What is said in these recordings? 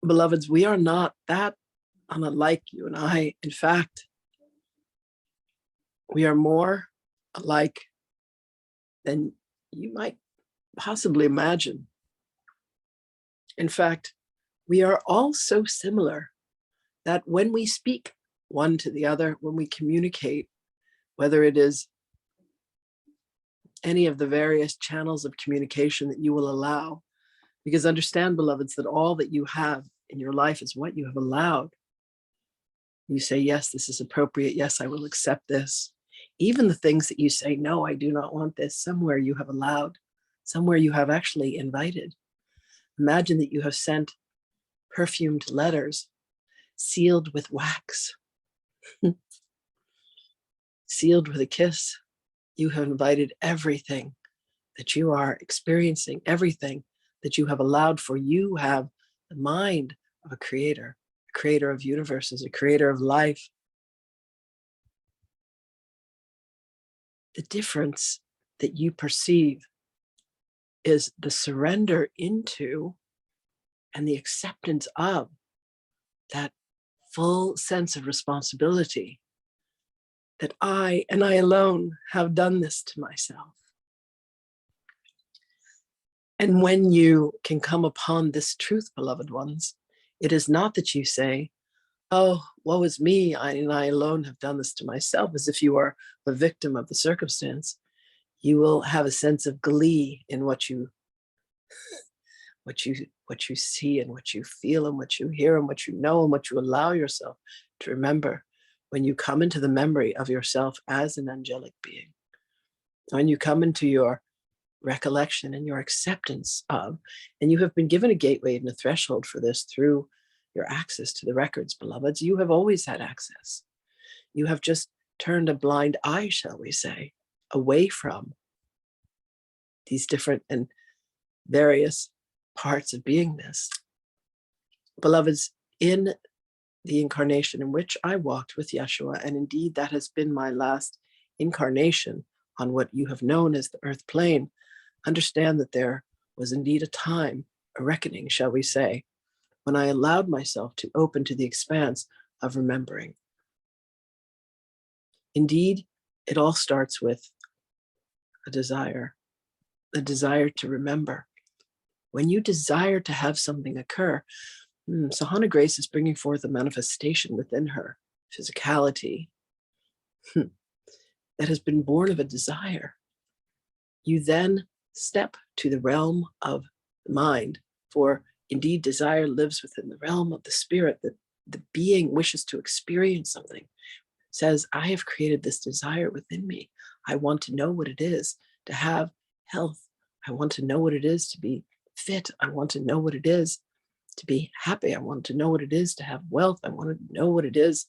beloveds, we are not that unlike you and I. In fact, we are more alike than you might possibly imagine. In fact, we are all so similar that when we speak one to the other, when we communicate, whether it is any of the various channels of communication that you will allow, because understand, beloveds, that all that you have in your life is what you have allowed. You say, yes, this is appropriate. Yes, I will accept this. Even the things that you say, no, I do not want this, somewhere you have allowed, somewhere you have actually invited. Imagine that you have sent perfumed letters sealed with wax, sealed with a kiss. You have invited everything that you are experiencing, everything that you have allowed, for you have the mind of a creator of universes, a creator of life. The difference that you perceive is the surrender into and the acceptance of that full sense of responsibility that I and I alone have done this to myself. And when you can come upon this truth, beloved ones, it is not that you say, oh, woe is me, I and I alone have done this to myself, as if you are a victim of the circumstance. You will have a sense of glee in what you see and what you feel and what you hear and what you know and what you allow yourself to remember when you come into the memory of yourself as an angelic being. When you come into your recollection and your acceptance of, and you have been given a gateway and a threshold for this through your access to the records, beloveds. You have always had access. You have just turned a blind eye, shall we say, away from these different and various parts of beingness. Beloveds, in the incarnation in which I walked with Yeshua, and indeed that has been my last incarnation on what you have known as the earth plane, understand that there was indeed a time, a reckoning, shall we say, when I allowed myself to open to the expanse of remembering. Indeed, it all starts with a desire to remember. When you desire to have something occur, Sahana Grace is bringing forth a manifestation within her, physicality, that has been born of a desire. You then step to the realm of the mind, for indeed desire lives within the realm of the spirit, that the being wishes to experience something, says, I have created this desire within me. I want to know what it is to have health. I want to know what it is to be fit. I want to know what it is to be happy. I want to know what it is to have wealth. I want to know what it is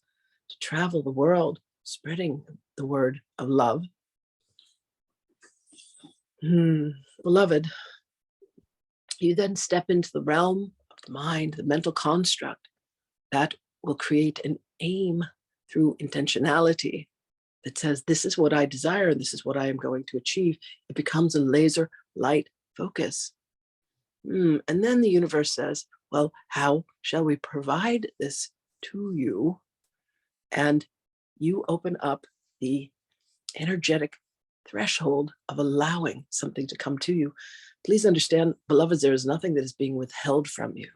to travel the world, spreading the word of love. Beloved, you then step into the realm of the mind, the mental construct that will create an aim through intentionality that says, this is what I desire, and this is what I am going to achieve. It becomes a laser light focus. And then the universe says, well, how shall we provide this to you? And you open up the energetic threshold of allowing something to come to you. Please understand, beloveds, there is nothing that is being withheld from you.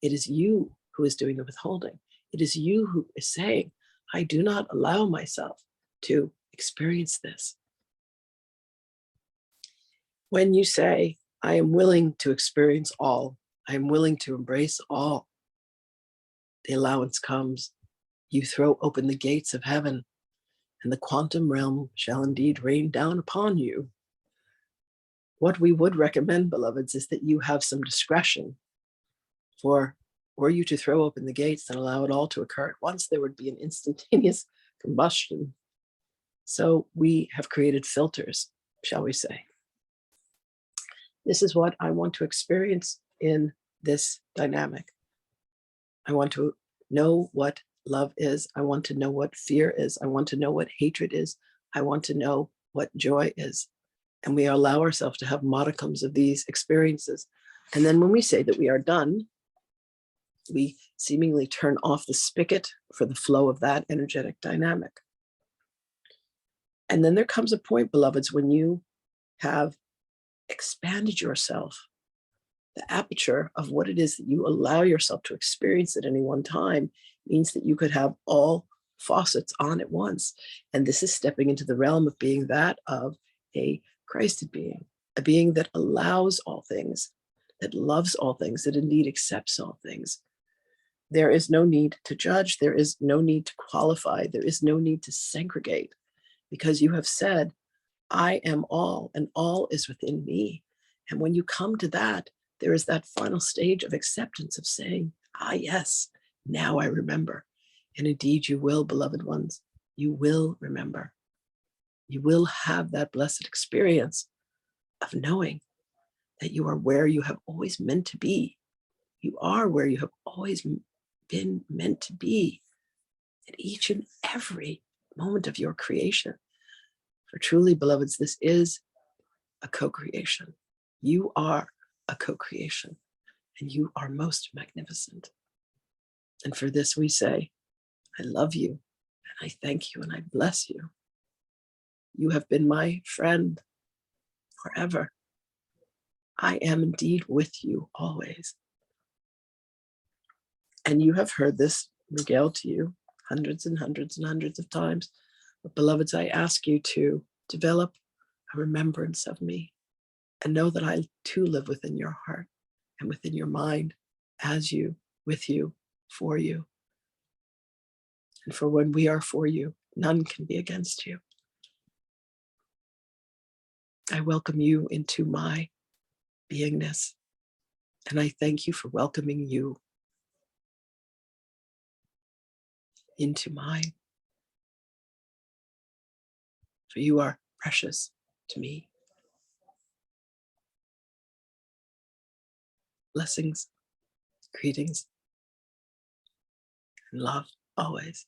It is you who is doing the withholding. It is you who is saying, I do not allow myself to experience this. When you say, I am willing to experience all, I am willing to embrace all, the allowance comes. You throw open the gates of heaven, and the quantum realm shall indeed rain down upon you. What we would recommend, beloveds, is that you have some discretion, for were you to throw open the gates and allow it all to occur at once, there would be an instantaneous combustion. So we have created filters, shall we say. This is what I want to experience in this dynamic. I want to know what love is. I want to know what fear is. I want to know what hatred is. I want to know what joy is. And we allow ourselves to have modicums of these experiences. And then when we say that we are done, We seemingly turn off the spigot for the flow of that energetic dynamic. And then there comes a point, beloveds, when you have expanded yourself, the aperture of what it is that you allow yourself to experience at any one time means that you could have all faucets on at once. And this is stepping into the realm of being that of a Christed being, a being that allows all things, that loves all things, that indeed accepts all things. There is no need to judge. There is no need to qualify. There is no need to segregate, because you have said, I am all, and all is within me. And when you come to that, there is that final stage of acceptance of saying, ah, yes, now I remember. And indeed, you will, beloved ones, you will remember. You will have that blessed experience of knowing that you are where you have always meant to be. You are where you have always been meant to be at each and every moment of your creation. For truly, beloveds, this is a co-creation. You are a co-creation, and you are most magnificent. And for this we say, I love you, and I thank you, and I bless you. You have been my friend forever. I am indeed with you always. And you have heard this regaled to you hundreds and hundreds and hundreds of times. But beloveds, I ask you to develop a remembrance of me and know that I too live within your heart and within your mind, as you, with you, for you. And for when we are for you, none can be against you. I welcome you into my beingness, and I thank you for welcoming you into mine. For you are precious to me. Blessings, greetings, and love always.